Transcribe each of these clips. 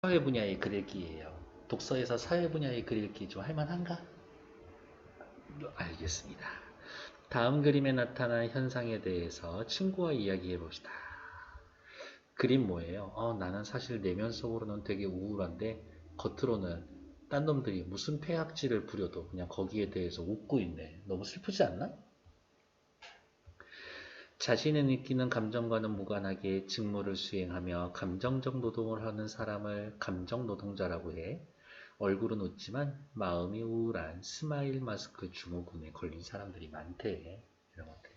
사회 분야의 글읽기예요. 독서에서 사회 분야의 글읽기 좀 할만한가? 알겠습니다. 다음 그림에 나타난 현상에 대해서 친구와 이야기해 봅시다. 그림 뭐예요? 나는 사실 내면 속으로는 되게 우울한데 겉으로는 딴 놈들이 무슨 폐악질을 부려도 그냥 거기에 대해서 웃고 있네. 너무 슬프지 않나? 자신이 느끼는 감정과는 무관하게 직무를 수행하며 감정적 노동을 하는 사람을 감정 노동자라고 해. 얼굴은 웃지만 마음이 우울한 스마일 마스크 증후군에 걸린 사람들이 많대. 이런 것들.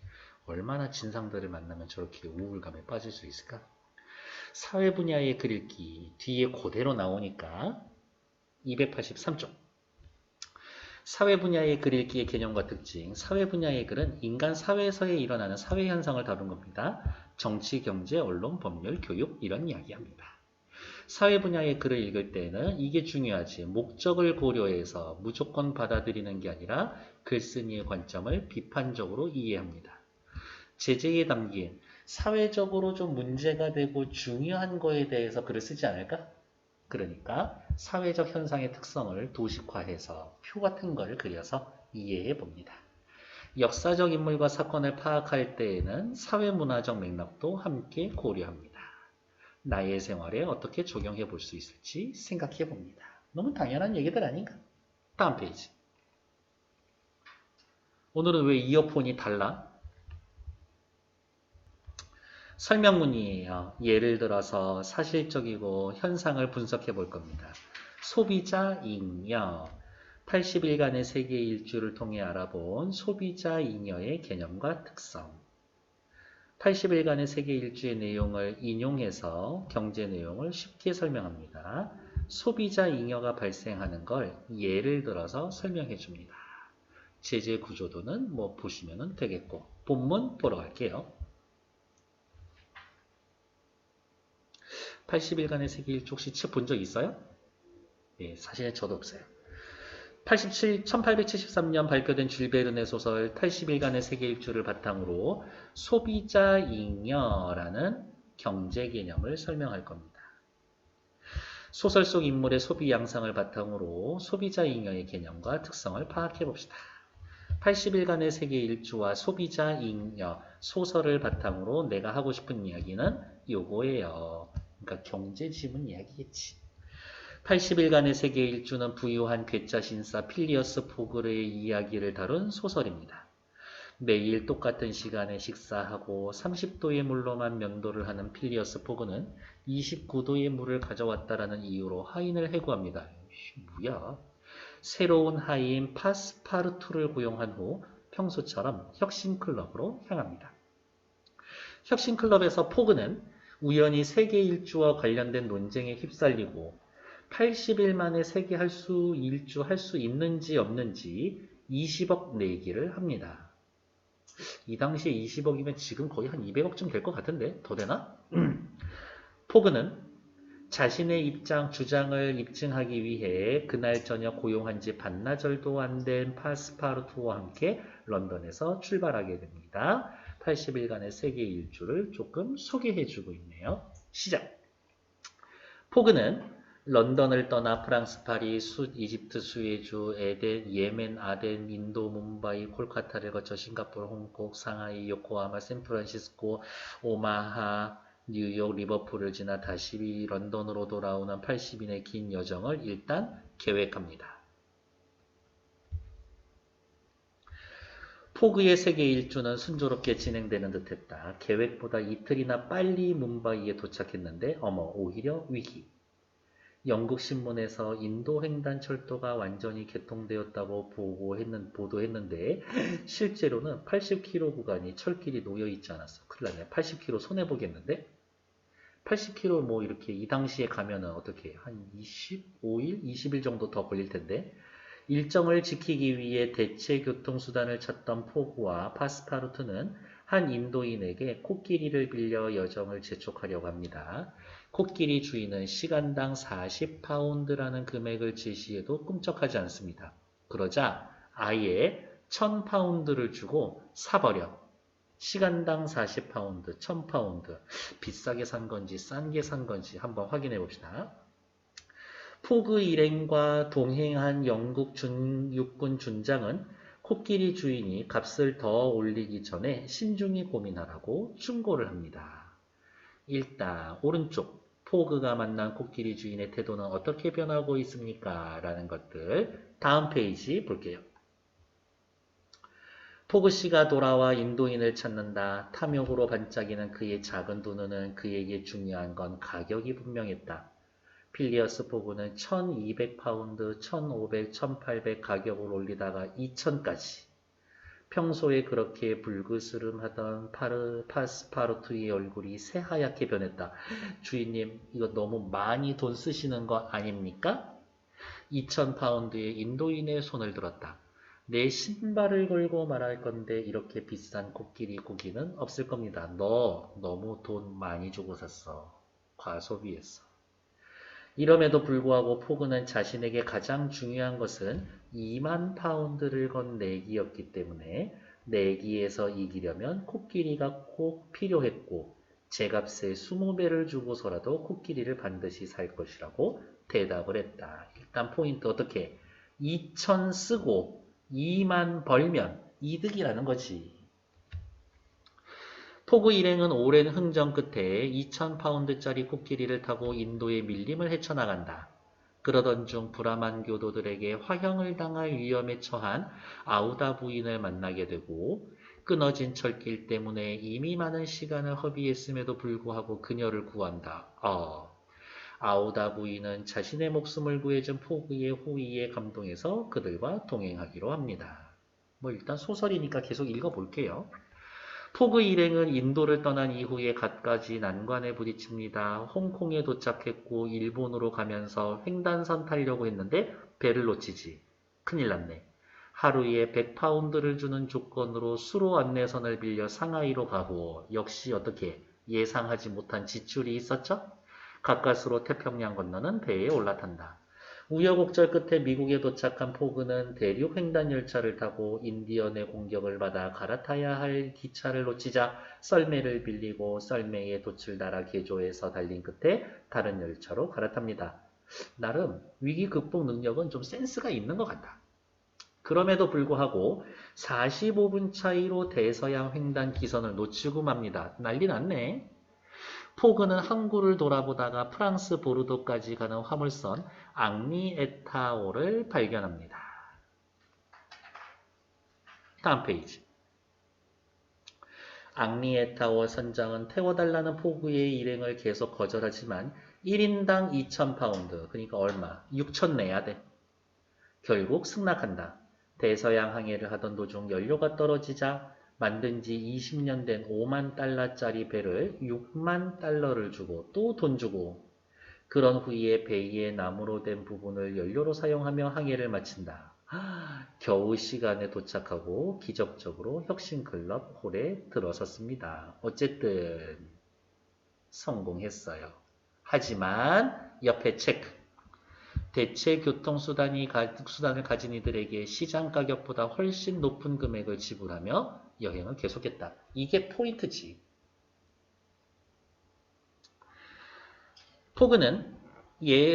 얼마나 진상들을 만나면 저렇게 우울감에 빠질 수 있을까? 사회 분야의 글읽기 뒤에 그대로 나오니까 283쪽. 사회 분야의 글 읽기의 개념과 특징. 사회 분야의 글은 인간 사회에서의 일어나는 사회 현상을 다룬 겁니다. 정치, 경제, 언론, 법률, 교육 이런 이야기합니다. 사회 분야의 글을 읽을 때는 이게 중요하지. 목적을 고려해서 무조건 받아들이는 게 아니라 글쓴이의 관점을 비판적으로 이해합니다. 제재에 담긴 사회적으로 좀 문제가 되고 중요한 거에 대해서 글을 쓰지 않을까? 그러니까 사회적 현상의 특성을 도식화해서 표 같은 걸 그려서 이해해 봅니다. 역사적 인물과 사건을 파악할 때에는 사회문화적 맥락도 함께 고려합니다. 나의 생활에 어떻게 적용해 볼 수 있을지 생각해 봅니다. 너무 당연한 얘기들 아닌가? 다음 페이지. 오늘은 왜 이어폰이 달라? 설명문이에요. 예를 들어서 사실적이고 현상을 분석해 볼 겁니다. 소비자 잉여 80일간의 세계 일주를 통해 알아본 소비자 잉여의 개념과 특성 80일간의 세계 일주의 내용을 인용해서 경제 내용을 쉽게 설명합니다. 소비자 잉여가 발생하는 걸 예를 들어서 설명해 줍니다. 제재 구조도는 뭐 보시면 되겠고 본문 보러 갈게요. 80일간의 세계 일주 혹시 책 본 적 있어요? 예, 사실 저도 없어요. 1873년 발표된 줄 베른의 소설 80일간의 세계 일주를 바탕으로 소비자 잉여라는 경제 개념을 설명할 겁니다. 소설 속 인물의 소비 양상을 바탕으로 소비자 잉여의 개념과 특성을 파악해 봅시다. 80일간의 세계 일주와 소비자 잉여 소설을 바탕으로 내가 하고 싶은 이야기는 요거예요. 그러니까 경제 지문 이야기겠지. 80일간의 세계 일주는 부유한 괴짜 신사 필리어스 포그르의 이야기를 다룬 소설입니다. 매일 똑같은 시간에 식사하고 30도의 물로만 면도를 하는 필리어스 포그는 29도의 물을 가져왔다라는 이유로 하인을 해고합니다. 뭐야? 새로운 하인 파스파르투를 고용한 후 평소처럼 혁신클럽으로 향합니다. 혁신클럽에서 포그는 우연히 세계 일주와 관련된 논쟁에 휩쓸리고 80일 만에 세계 일주 할 수 있는지 없는지 20억 내기를 합니다. 이 당시에 20억이면 지금 거의 한 200억쯤 될 것 같은데 더 되나? 포그는 자신의 주장을 입증하기 위해 그날 저녁 고용한 지 반나절도 안 된 파스파르투와 함께 런던에서 출발하게 됩니다. 80일간의 세계 일주를 조금 소개해주고 있네요. 시작! 포그는 런던을 떠나 프랑스 파리, 이집트 수에주, 에덴, 예멘, 아덴, 인도, 뭄바이, 콜카타를 거쳐 싱가포르, 홍콩, 상하이, 요코하마, 샌프란시스코, 오마하, 뉴욕, 리버풀을 지나 다시 런던으로 돌아오는 80인의 긴 여정을 일단 계획합니다. 포그의 세계 일주는 순조롭게 진행되는 듯했다. 계획보다 이틀이나 빨리 뭄바이에 도착했는데 오히려 위기. 영국 신문에서 인도 횡단 철도가 완전히 개통되었다고 보도했는데 실제로는 80km 구간이 철길이 놓여 있지 않았어. 큰일 나네. 80km 손해보겠는데? 80km 뭐 이렇게 이 당시에 가면은 어떻게 한 25일, 20일 정도 더 걸릴 텐데 일정을 지키기 위해 대체 교통수단을 찾던 포구와 파스파르투는 한 인도인에게 코끼리를 빌려 여정을 재촉하려고 합니다. 코끼리 주인은 시간당 40파운드라는 금액을 제시해도 꿈쩍하지 않습니다. 그러자 아예 1000파운드를 주고 사버려. 시간당 40파운드, 1000파운드. 비싸게 산 건지 싼 게 산 건지 한번 확인해 봅시다. 포그 일행과 동행한 영국 육군 준장은 코끼리 주인이 값을 더 올리기 전에 신중히 고민하라고 충고를 합니다. 일단 오른쪽 포그가 만난 코끼리 주인의 태도는 어떻게 변하고 있습니까? 라는 것들 다음 페이지 볼게요. 포그 씨가 돌아와 인도인을 찾는다. 탐욕으로 반짝이는 그의 작은 두 눈은 그에게 중요한 건 가격이 분명했다. 필리어스 포그는 1200파운드, 1500, 1800 가격을 올리다가 2000까지. 평소에 그렇게 불그스름하던 파스파르투의 얼굴이 새하얗게 변했다. 주인님, 이거 너무 많이 돈 쓰시는 거 아닙니까? 2000파운드의 인도인의 손을 들었다. 내 신발을 걸고 말할 건데 이렇게 비싼 코끼리 고기는 없을 겁니다. 너 너무 돈 많이 주고 샀어. 과소비했어. 이럼에도 불구하고 포그는 자신에게 가장 중요한 것은 2만 파운드를 건 내기였기 때문에 내기에서 이기려면 코끼리가 꼭 필요했고 제값의 20배를 주고서라도 코끼리를 반드시 살 것이라고 대답을 했다. 일단 포인트 어떻게? 2천 쓰고 2만 벌면 이득이라는 거지. 포그 일행은 오랜 흥정 끝에 2000파운드짜리 코끼리를 타고 인도의 밀림을 헤쳐나간다. 그러던 중 브라만 교도들에게 화형을 당할 위험에 처한 아우다 부인을 만나게 되고 끊어진 철길 때문에 이미 많은 시간을 허비했음에도 불구하고 그녀를 구한다. 아우다 부인은 자신의 목숨을 구해준 포그의 호의에 감동해서 그들과 동행하기로 합니다. 일단 소설이니까 계속 읽어볼게요. 포그 일행은 인도를 떠난 이후에 갖가지 난관에 부딪힙니다. 홍콩에 도착했고 일본으로 가면서 횡단선 타려고 했는데 배를 놓치지. 큰일 났네. 하루에 100파운드를 주는 조건으로 수로 안내선을 빌려 상하이로 가고 역시 어떻게 예상하지 못한 지출이 있었죠? 가까스로 태평양 건너는 배에 올라탄다. 우여곡절 끝에 미국에 도착한 포그는 대륙 횡단 열차를 타고 인디언의 공격을 받아 갈아타야 할 기차를 놓치자 썰매를 빌리고 썰매에 돛을 달아 개조해서 달린 끝에 다른 열차로 갈아탑니다. 나름 위기 극복 능력은 좀 센스가 있는 것 같다. 그럼에도 불구하고 45분 차이로 대서양 횡단 기선을 놓치고 맙니다. 난리 났네. 포그는 항구를 돌아보다가 프랑스 보르도까지 가는 화물선 앙리 에타오를 발견합니다. 다음 페이지. 앙리 에타오 선장은 태워달라는 포그의 일행을 계속 거절하지만 1인당 2,000파운드, 그러니까 얼마? 6,000 내야 돼. 결국 승낙한다. 대서양 항해를 하던 도중 연료가 떨어지자 만든 지 20년 된 5만 달러짜리 배를 6만 달러를 주고 또 돈 주고 그런 후에 배의 나무로 된 부분을 연료로 사용하며 항해를 마친다. 겨우 시간에 도착하고 기적적으로 혁신클럽 홀에 들어섰습니다. 어쨌든 성공했어요. 하지만 옆에 체크. 대체 교통수단을 가진 이들에게 시장 가격보다 훨씬 높은 금액을 지불하며 여행을 계속했다. 이게 포인트지. 포그는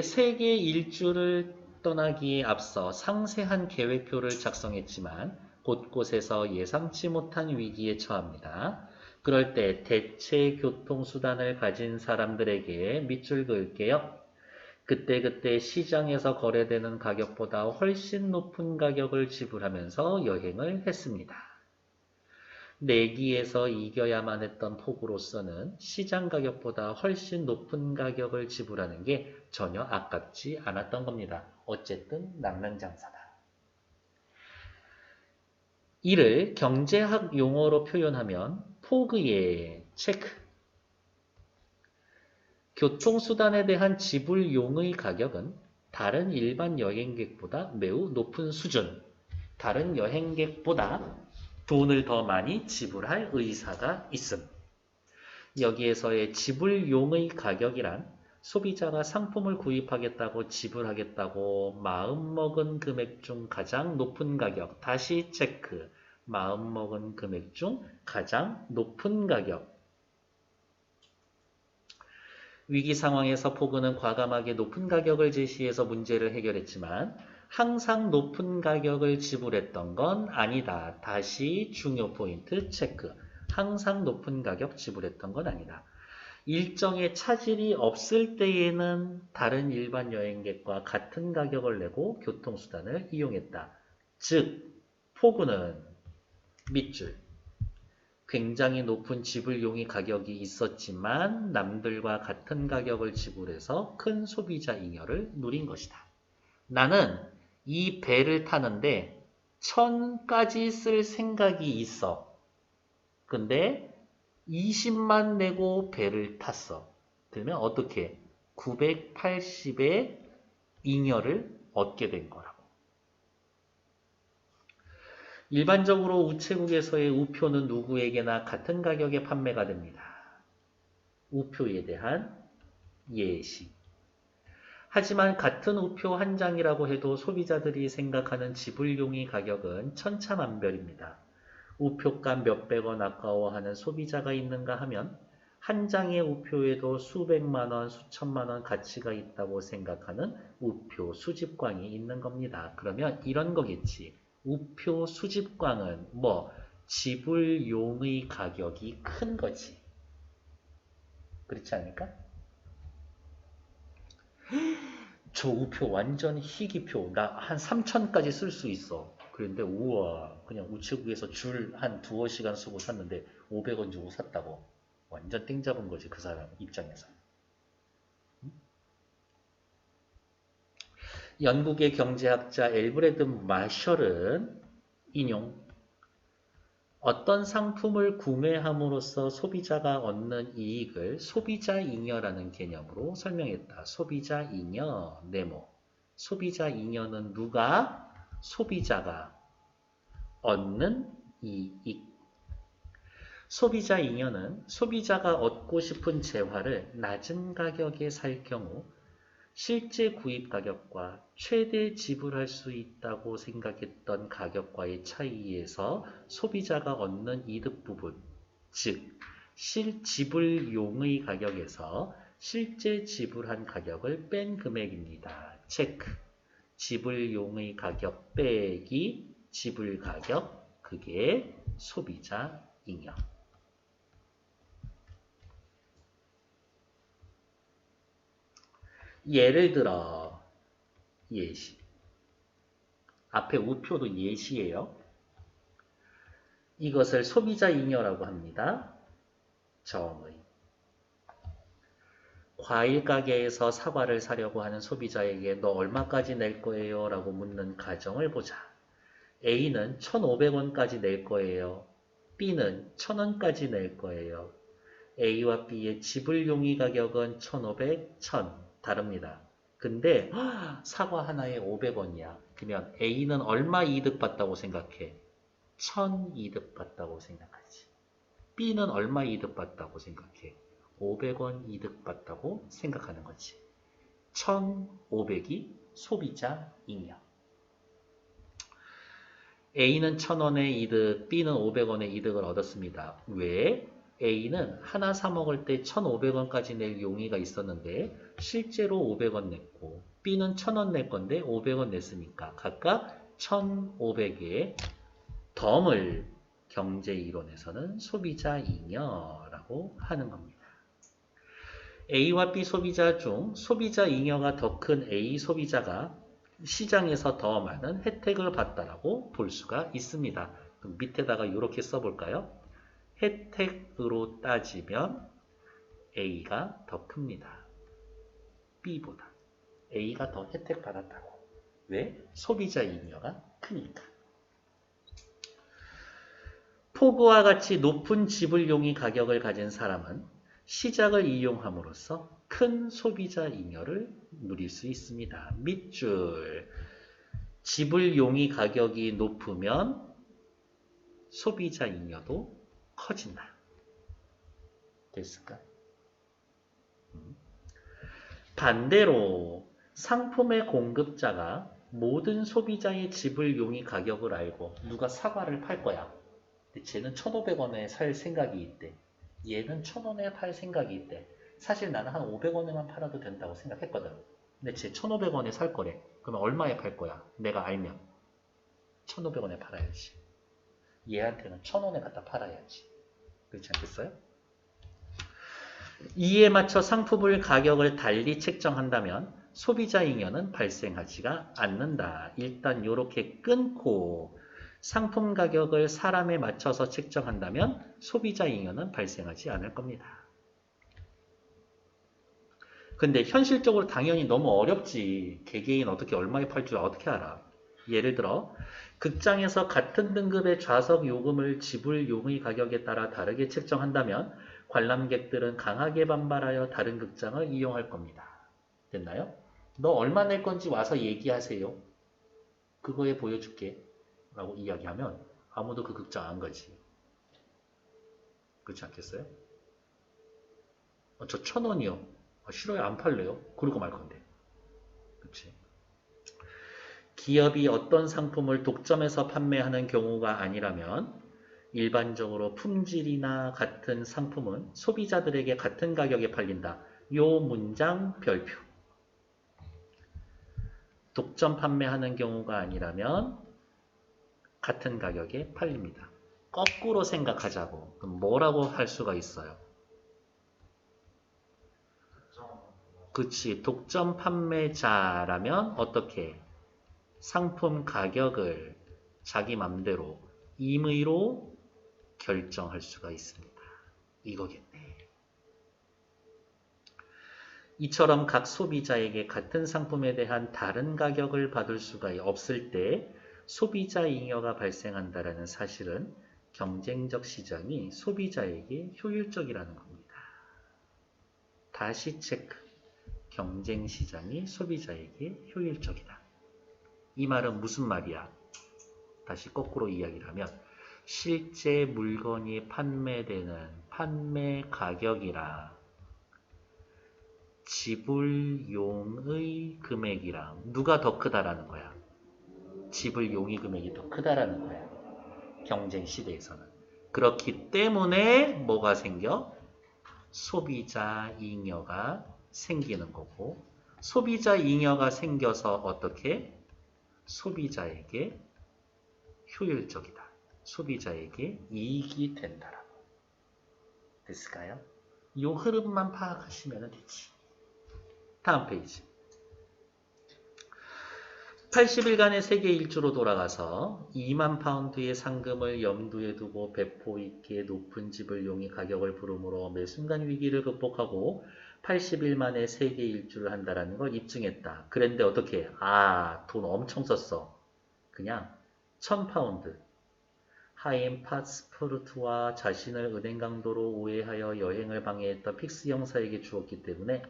세계 일주를 떠나기에 앞서 상세한 계획표를 작성했지만 곳곳에서 예상치 못한 위기에 처합니다. 그럴 때 대체 교통수단을 가진 사람들에게 밑줄 그을게요. 그때그때 시장에서 거래되는 가격보다 훨씬 높은 가격을 지불하면서 여행을 했습니다. 내기에서 이겨야만 했던 포그로서는 시장 가격보다 훨씬 높은 가격을 지불하는 게 전혀 아깝지 않았던 겁니다. 어쨌든 낭만장사다. 이를 경제학 용어로 표현하면 포그의 체크. 교통수단에 대한 지불용의 가격은 다른 일반 여행객보다 매우 높은 수준, 다른 여행객보다 돈을 더 많이 지불할 의사가 있음. 여기에서의 지불용의 가격이란 소비자가 상품을 구입하겠다고 지불하겠다고 마음먹은 금액 중 가장 높은 가격, 다시 체크, 마음먹은 금액 중 가장 높은 가격. 위기 상황에서 포그는 과감하게 높은 가격을 제시해서 문제를 해결했지만 항상 높은 가격을 지불했던 건 아니다. 다시 중요 포인트 체크. 항상 높은 가격 지불했던 건 아니다. 일정에 차질이 없을 때에는 다른 일반 여행객과 같은 가격을 내고 교통수단을 이용했다. 즉, 포그는 밑줄. 굉장히 높은 지불 용의 가격이 있었지만 남들과 같은 가격을 지불해서 큰 소비자 잉여를 누린 것이다. 나는 이 배를 타는데 1000까지 쓸 생각이 있어. 근데 20만 내고 배를 탔어. 그러면 어떻게? 980의 잉여를 얻게 된 거라고. 일반적으로 우체국에서의 우표는 누구에게나 같은 가격에 판매가 됩니다. 우표에 대한 예시. 하지만 같은 우표 한 장이라고 해도 소비자들이 생각하는 지불용의 가격은 천차만별입니다. 우표값 몇백 원 아까워하는 소비자가 있는가 하면 한 장의 우표에도 수백만 원, 수천만 원 가치가 있다고 생각하는 우표 수집광이 있는 겁니다. 그러면 이런 거겠지. 우표 수집광은 뭐 지불용의 가격이 큰 거지. 그렇지 않을까? 저 우표 완전 희귀표. 나 한 3천까지 쓸 수 있어. 그런데 우와 그냥 우체국에서 줄 한 두어 시간 쓰고 샀는데 500원 주고 샀다고. 완전 땡 잡은 거지 그 사람 입장에서. 영국의 경제학자 엘브레드 마셜은 인용 어떤 상품을 구매함으로써 소비자가 얻는 이익을 소비자 잉여라는 개념으로 설명했다. 소비자 잉여 네모. 소비자 잉여는 누가? 소비자가 얻는 이익. 소비자 잉여는 소비자가 얻고 싶은 재화를 낮은 가격에 살 경우 실제 구입 가격과 최대 지불할 수 있다고 생각했던 가격과의 차이에서 소비자가 얻는 이득 부분, 즉 실지불용의 가격에서 실제 지불한 가격을 뺀 금액입니다. 체크. 지불용의 가격 빼기 지불 가격, 그게 소비자 잉여. 예를 들어 예시. 앞에 우표도 예시예요. 이것을 소비자 잉여라고 합니다. 정의. 과일 가게에서 사과를 사려고 하는 소비자에게 너 얼마까지 낼 거예요? 라고 묻는 가정을 보자. A는 1,500원까지 낼 거예요. B는 1,000원까지 낼 거예요. A와 B의 지불용의 가격은 1,500, 1,000 다릅니다. 근데 사과 하나에 500원이야. 그러면 A는 얼마 이득 받다고 생각해? 1,000 이득 받다고 생각하지. B는 얼마 이득 받다고 생각해? 500원 이득 받다고 생각하는 거지. 1,500이 소비자 잉여. A는 1,000원의 이득, B는 500원의 이득을 얻었습니다. 왜? A는 하나 사 먹을 때 1,500원까지 낼 용의가 있었는데 실제로 500원 냈고 B는 1,000원 낼 건데 500원 냈으니까 각각 1,500의 덤을 경제이론에서는 소비자 잉여라고 하는 겁니다. A와 B 소비자 중 소비자 잉여가 더 큰 A 소비자가 시장에서 더 많은 혜택을 받다라고 볼 수가 있습니다. 그럼 밑에다가 이렇게 써볼까요? 혜택으로 따지면 A가 더 큽니다. B보다. A가 더 혜택 받았다고. 왜? 소비자 잉여가 크니까. 포그와 같이 높은 지불용의 가격을 가진 사람은 시장을 이용함으로써 큰 소비자 잉여를 누릴 수 있습니다. 밑줄. 지불용의 가격이 높으면 소비자 잉여도 커진다. 됐을까? 반대로 상품의 공급자가 모든 소비자의 지불용의 가격을 알고 누가 사과를 팔 거야. 근데 쟤는 1,500원에 살 생각이 있대. 얘는 1,000원에 팔 생각이 있대. 사실 나는 한 500원에만 팔아도 된다고 생각했거든. 근데 쟤 1,500원에 살 거래. 그러면 얼마에 팔 거야? 내가 알면 1,500원에 팔아야지. 얘한테는 1,000원에 갖다 팔아야지. 그렇지 않겠어요? 이에 맞춰 상품을 가격을 달리 책정한다면 소비자 잉여는 발생하지가 않는다. 일단 이렇게 끊고 상품 가격을 사람에 맞춰서 책정한다면 소비자 잉여는 발생하지 않을 겁니다. 근데 현실적으로 당연히 너무 어렵지. 개개인 어떻게 얼마에 팔 줄 어떻게 알아. 예를 들어 극장에서 같은 등급의 좌석 요금을 지불 용의 가격에 따라 다르게 책정한다면 관람객들은 강하게 반발하여 다른 극장을 이용할 겁니다. 됐나요? 너 얼마 낼 건지 와서 얘기하세요. 그거에 보여줄게. 라고 이야기하면 아무도 그 극장 안 가지. 그렇지 않겠어요? 저 1,000원이요. 싫어요. 안 팔래요. 그러고 말 건데. 그렇지? 기업이 어떤 상품을 독점해서 판매하는 경우가 아니라면 일반적으로 품질이나 같은 상품은 소비자들에게 같은 가격에 팔린다. 요 문장 별표. 독점 판매하는 경우가 아니라면 같은 가격에 팔립니다. 거꾸로 생각하자고. 그럼 뭐라고 할 수가 있어요? 그치. 독점 판매자라면 어떻게? 상품 가격을 자기 맘대로 임의로 결정할 수가 있습니다. 이거겠네. 이처럼 각 소비자에게 같은 상품에 대한 다른 가격을 받을 수가 없을 때 소비자 잉여가 발생한다는 사실은 경쟁적 시장이 소비자에게 효율적이라는 겁니다. 다시 체크. 경쟁 시장이 소비자에게 효율적이다. 이 말은 무슨 말이야? 다시 거꾸로 이야기를 하면 실제 물건이 판매되는 판매 가격이랑 지불용의 금액이랑 누가 더 크다라는 거야? 지불용의 금액이 더 크다라는 거야. 경쟁 시대에서는. 그렇기 때문에 뭐가 생겨? 소비자 잉여가 생기는 거고 소비자 잉여가 생겨서 어떻게? 소비자에게 효율적이다. 소비자에게 이익이 된다라고. 됐을까요? 이 흐름만 파악하시면 되지. 다음 페이지. 80일간의 세계 일주로 돌아가서 2만 파운드의 상금을 염두에 두고 배포 있게 높은 지불 용의 가격을 부름으로 매 순간 위기를 극복하고 80일 만에 세계 일주를 한다는 걸 입증했다. 그런데 어떻게 해? 돈 엄청 썼어. 그냥 1000파운드. 하임 파스포르트와 자신을 은행 강도로 오해하여 여행을 방해했던 픽스 형사에게 주었기 때문에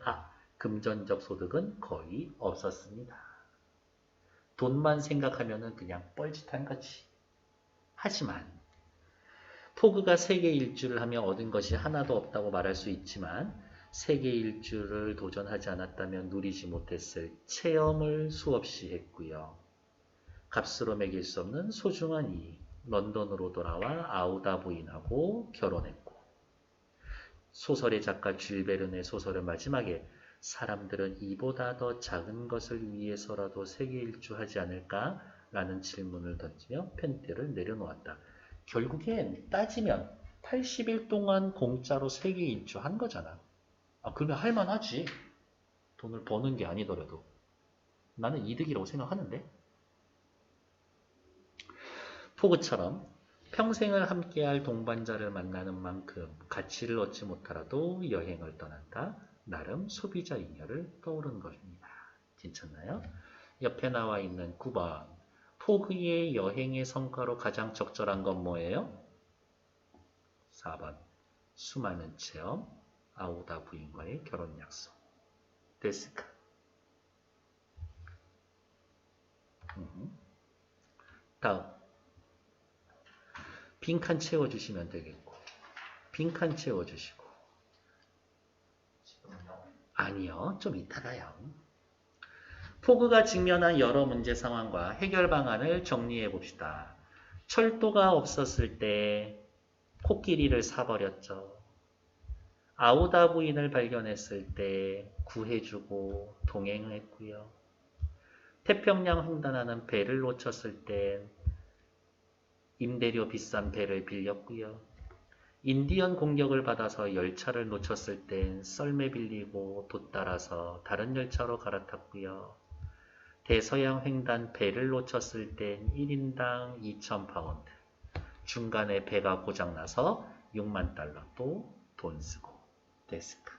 금전적 소득은 거의 없었습니다. 돈만 생각하면은 그냥 뻘짓한 거지. 하지만 포그가 세계 일주를 하며 얻은 것이 하나도 없다고 말할 수 있지만 세계 일주를 도전하지 않았다면 누리지 못했을 체험을 수없이 했고요. 값으로 매길 수 없는 소중한 이익. 런던으로 돌아와 아우다 부인하고 결혼했고 소설의 작가 줄 베른의 소설의 마지막에 사람들은 이보다 더 작은 것을 위해서라도 세계 일주하지 않을까? 라는 질문을 던지며 펜대를 내려놓았다. 결국엔 따지면 80일 동안 공짜로 세계 일주한 거잖아. 그러면 할만하지. 돈을 버는 게 아니더라도. 나는 이득이라고 생각하는데. 포그처럼 평생을 함께할 동반자를 만나는 만큼 가치를 얻지 못하라도 여행을 떠난다. 나름 소비자 잉여를 떠오르는 것입니다. 괜찮나요? 옆에 나와 있는 9번. 포그의 여행의 성과로 가장 적절한 건 뭐예요? 4번. 수많은 체험, 아우다 부인과의 결혼 약속. 됐을까? 다음. 빈칸 채워주시면 되겠고. 빈칸 채워주시고. 아니요. 좀 이따가요. 포그가 직면한 여러 문제 상황과 해결 방안을 정리해 봅시다. 철도가 없었을 때 코끼리를 사버렸죠. 아우다 부인을 발견했을 때 구해주고 동행했고요. 태평양 횡단하는 배를 놓쳤을 땐 임대료 비싼 배를 빌렸고요. 인디언 공격을 받아서 열차를 놓쳤을 땐 썰매 빌리고 돛 따라서 다른 열차로 갈아탔고요. 대서양 횡단 배를 놓쳤을 땐 1인당 2,000파운드. 중간에 배가 고장나서 6만 달러 또 돈 쓰고. 데스크.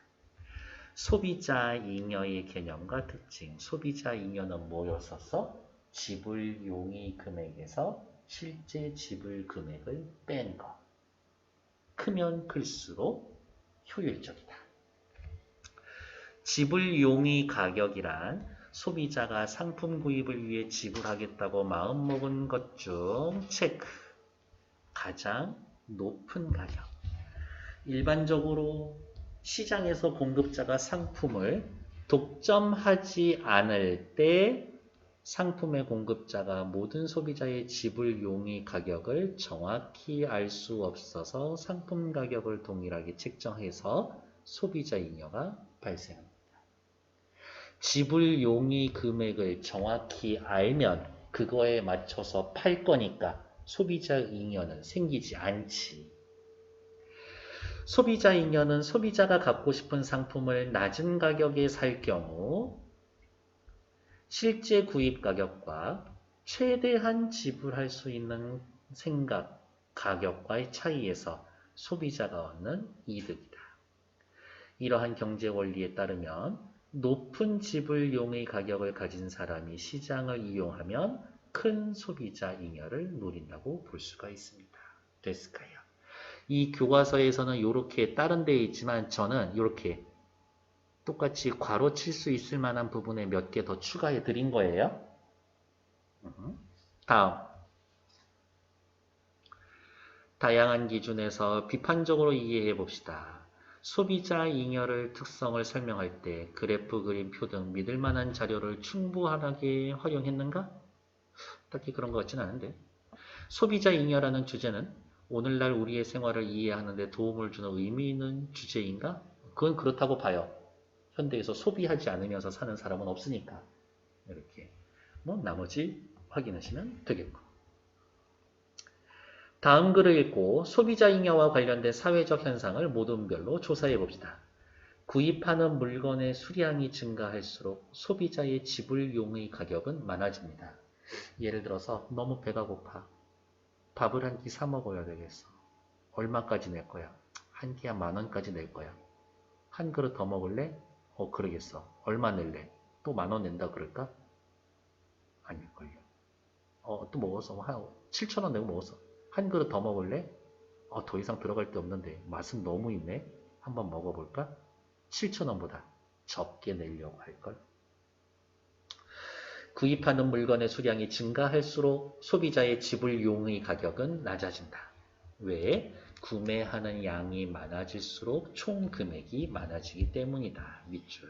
소비자 잉여의 개념과 특징. 소비자 잉여는 뭐였었어? 지불 용의 금액에서 실제 지불 금액을 뺀 거. 크면 클수록 효율적이다. 지불 용의 가격이란 소비자가 상품 구입을 위해 지불하겠다고 마음먹은 것 중 체크. 가장 높은 가격. 일반적으로 시장에서 공급자가 상품을 독점하지 않을 때 상품의 공급자가 모든 소비자의 지불 용의 가격을 정확히 알 수 없어서 상품 가격을 동일하게 책정해서 소비자 잉여가 발생합니다. 지불 용의 금액을 정확히 알면 그거에 맞춰서 팔 거니까 소비자 잉여는 생기지 않지. 소비자 잉여는 소비자가 갖고 싶은 상품을 낮은 가격에 살 경우 실제 구입 가격과 최대한 지불할 수 있는 생각 가격과의 차이에서 소비자가 얻는 이득이다. 이러한 경제 원리에 따르면 높은 지불용의 가격을 가진 사람이 시장을 이용하면 큰 소비자 잉여를 누린다고 볼 수가 있습니다. 됐을까요? 이 교과서에서는 이렇게 다른 데에 있지만 저는 이렇게 똑같이 괄호 칠 수 있을 만한 부분에 몇 개 더 추가해 드린 거예요. 다음. 다양한 기준에서 비판적으로 이해해 봅시다. 소비자 잉여를 특성을 설명할 때 그래프, 그림표 등 믿을 만한 자료를 충분하게 활용했는가? 딱히 그런 것 같지는 않은데. 소비자 잉여라는 주제는 오늘날 우리의 생활을 이해하는 데 도움을 주는 의미 있는 주제인가? 그건 그렇다고 봐요. 현대에서 소비하지 않으면서 사는 사람은 없으니까. 이렇게. 나머지 확인하시면 되겠고. 다음 글을 읽고 소비자 잉여와 관련된 사회적 현상을 모둠별로 조사해 봅시다. 구입하는 물건의 수량이 증가할수록 소비자의 지불용의 가격은 많아집니다. 예를 들어서 너무 배가 고파. 밥을 한 끼 사 먹어야 되겠어. 얼마까지 낼 거야? 한 끼 한 10,000원까지 낼 거야. 한 그릇 더 먹을래? 그러겠어. 얼마 낼래? 또 10,000원 낸다 그럴까? 아닐걸요. 또 먹었어. 한 7,000원 내고 먹었어. 한 그릇 더 먹을래? 더 이상 들어갈 데 없는데 맛은 너무 있네. 한번 먹어볼까? 7,000원보다 적게 내려고 할걸. 구입하는 물건의 수량이 증가할수록 소비자의 지불용의 가격은 낮아진다. 왜? 구매하는 양이 많아질수록 총 금액이 많아지기 때문이다. 밑줄.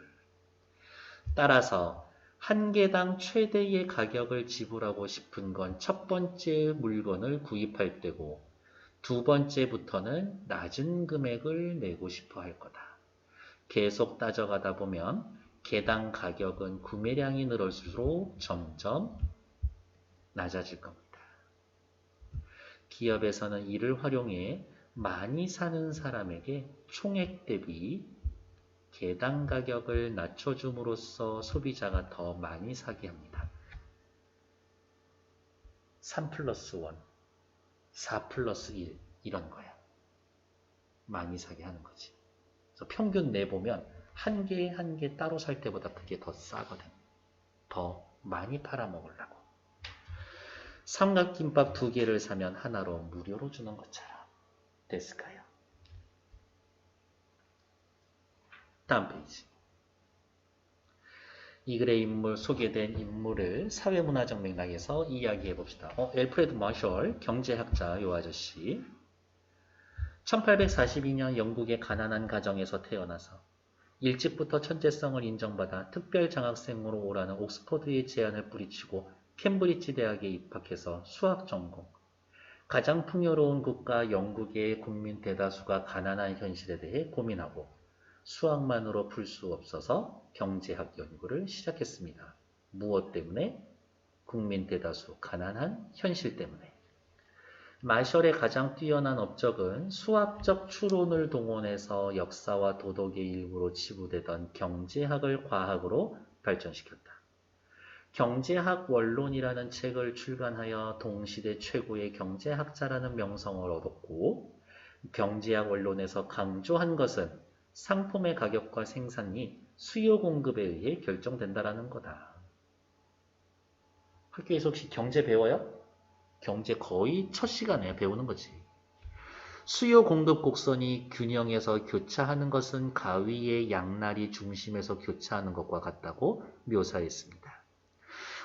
따라서 한 개당 최대의 가격을 지불하고 싶은 건 첫 번째 물건을 구입할 때고 두 번째부터는 낮은 금액을 내고 싶어 할 거다. 계속 따져가다 보면 개당 가격은 구매량이 늘어질수록 점점 낮아질 겁니다. 기업에서는 이를 활용해 많이 사는 사람에게 총액 대비 개당 가격을 낮춰줌으로써 소비자가 더 많이 사게 합니다. 3 플러스 1, 4 플러스 1 이런 거야. 많이 사게 하는 거지. 그래서 평균 내보면 한 개 한 개 따로 살 때보다 그게 더 싸거든. 더 많이 팔아먹으려고. 삼각김밥 2개를 사면 하나로 무료로 주는 것처럼. 됐을까요? 다음 페이지. 이 글의 소개된 인물을 사회문화적 맥락에서 이야기해 봅시다. 엘프레드 마셜, 경제학자 요 아저씨. 1842년 영국의 가난한 가정에서 태어나서 일찍부터 천재성을 인정받아 특별 장학생으로 오라는 옥스퍼드의 제안을 뿌리치고 캠브리지 대학에 입학해서 수학 전공. 가장 풍요로운 국가 영국의 국민 대다수가 가난한 현실에 대해 고민하고 수학만으로 풀 수 없어서 경제학 연구를 시작했습니다. 무엇 때문에? 국민 대다수 가난한 현실 때문에. 마셜의 가장 뛰어난 업적은 수학적 추론을 동원해서 역사와 도덕의 일부로 치부되던 경제학을 과학으로 발전시켰다. 경제학 원론이라는 책을 출간하여 동시대 최고의 경제학자라는 명성을 얻었고, 경제학 원론에서 강조한 것은 상품의 가격과 생산이 수요 공급에 의해 결정된다라는 거다. 학교에서 혹시 경제 배워요? 경제 거의 첫 시간에 배우는 거지. 수요 공급 곡선이 균형에서 교차하는 것은 가위의 양날이 중심에서 교차하는 것과 같다고 묘사했습니다.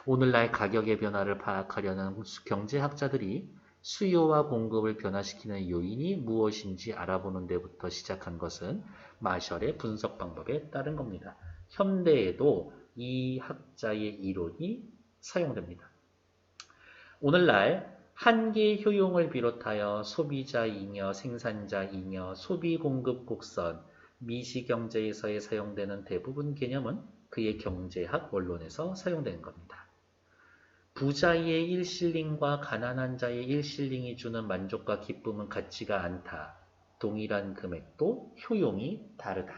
오늘날 가격의 변화를 파악하려는 경제학자들이 수요와 공급을 변화시키는 요인이 무엇인지 알아보는 데부터 시작한 것은 마셜의 분석 방법에 따른 겁니다. 현대에도 이 학자의 이론이 사용됩니다. 오늘날 한계 효용을 비롯하여 소비자 잉여, 생산자 잉여, 소비 공급 곡선, 미시경제에서의 사용되는 대부분 개념은 그의 경제학 원론에서 사용되는 겁니다. 부자의 1실링과 가난한 자의 1실링이 주는 만족과 기쁨은 같지가 않다. 동일한 금액도 효용이 다르다.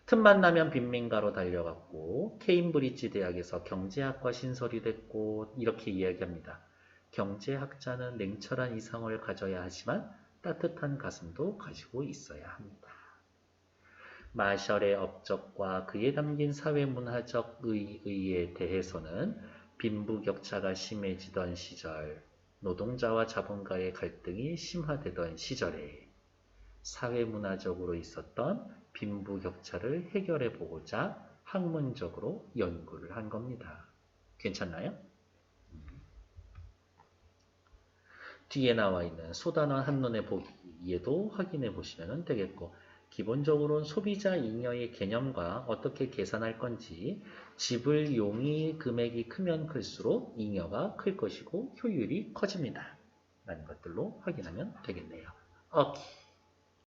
틈만 나면 빈민가로 달려갔고 케임브리지 대학에서 경제학과 신설이 됐고 이렇게 이야기합니다. 경제학자는 냉철한 이성을 가져야 하지만 따뜻한 가슴도 가지고 있어야 합니다. 마셜의 업적과 그에 담긴 사회문화적 의의에 대해서는 빈부격차가 심해지던 시절, 노동자와 자본가의 갈등이 심화되던 시절에 사회문화적으로 있었던 빈부격차를 해결해 보고자 학문적으로 연구를 한 겁니다. 괜찮나요? 뒤에 나와 있는 소단원 한론의 보기에도 확인해 보시면 되겠고, 기본적으로는 소비자 잉여의 개념과 어떻게 계산할 건지, 지불 용의 금액이 크면 클수록 잉여가 클 것이고 효율이 커집니다. 라는 것들로 확인하면 되겠네요. 오케이.